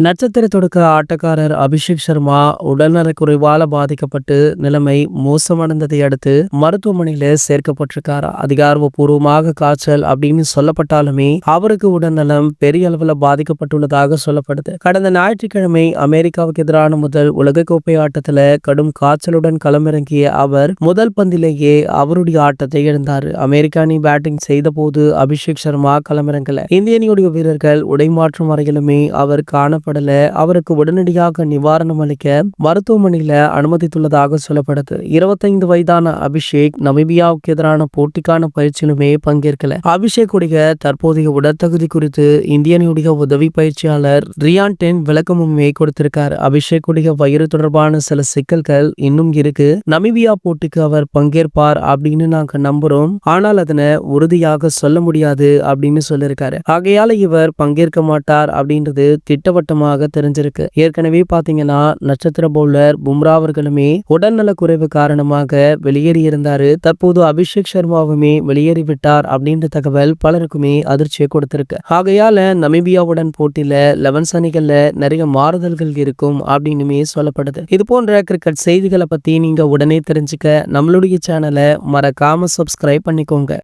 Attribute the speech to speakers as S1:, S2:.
S1: நட்சத்திர தொடக்க ஆட்டக்காரர் அபிஷேக் சர்மா உடல்நலக் குறைவால பாதிக்கப்பட்டு நிலைமை மோசமடைந்ததை அடுத்து மருத்துவமனையில சேர்க்கப்பட்டிருக்காரு. அதிகாரப்பூர்வமாக காய்ச்சல் அப்படின்னு சொல்லப்பட்டாலுமே அவருக்கு உடல்நலம் பெரிய அளவுல பாதிக்கப்பட்டுள்ளதாக சொல்லப்படுது. கடந்த ஞாயிற்றுக்கிழமை அமெரிக்காவுக்கு எதிரான முதல் உலகக்கோப்பை ஆட்டத்துல கடும் காய்ச்சலுடன் களமிறங்கிய அவர் முதல் பந்திலேயே அவருடைய ஆட்டத்தை இழந்தார். அமெரிக்க அணி பேட்டிங் செய்த போது அபிஷேக் சர்மா களமிறங்கல. இந்திய அணியுடைய வீரர்கள் உடைமாற்றும் வரையிலுமே அவர் காண அவருக்கு உடனடியாக நிவாரணம் அளிக்க மருத்துவமனையில அனுமதித்துள்ளதாக சொல்லப்படுது. 25 வயதான அபிஷேக் நமீபியாவுக்கு எதிரான போட்டிக்கான பயிற்சியிலுமே பங்கேற்கல. அபிஷேக்குடைய தற்போதைய உடற்தகுதி குறித்து இந்திய அணியுடைய உதவி பயிற்சியாளர் ரியான் டென் விளக்கமுமே கொடுத்திருக்கார். அபிஷேக்குடைய வயிறு தொடர்பான சில சிக்கல்கள் இன்னும் இருக்கு. நமீபியா போட்டிக்கு அவர் பங்கேற்பார் அப்படின்னு நாங்க நம்புறோம். ஆனால் அதனை உறுதியாக சொல்ல முடியாது அப்படின்னு சொல்லியிருக்காரு. ஆகையால இவர் பங்கேற்க மாட்டார் அப்படின்றது திட்டவட்ட தெரிஞ்சிருக்கு. ஏற்கனவே பாத்தீங்கன்னா நட்சத்திர பவுலர் பும்ரா அவர்களுமே உடல்நல குறைவு காரணமாக வெளியேறியிருந்தாரு. தற்போது அபிஷேக் சர்மாவுமே வெளியேறிவிட்டார் அப்படின்ற தகவல் பலருக்குமே அதிர்ச்சியை கொடுத்திருக்கு. ஆகையால நமீபியாவுடன் போட்டியில 11 அணிகள்ல நிறைய மாறுதல்கள் இருக்கும் அப்படின்னுமே சொல்லப்படுது. இது போன்ற கிரிக்கெட் செய்திகளை பத்தி நீங்க உடனே தெரிஞ்சுக்க நம்மளுடைய சேனலை மறக்காம சப்ஸ்கிரைப் பண்ணிக்கோங்க.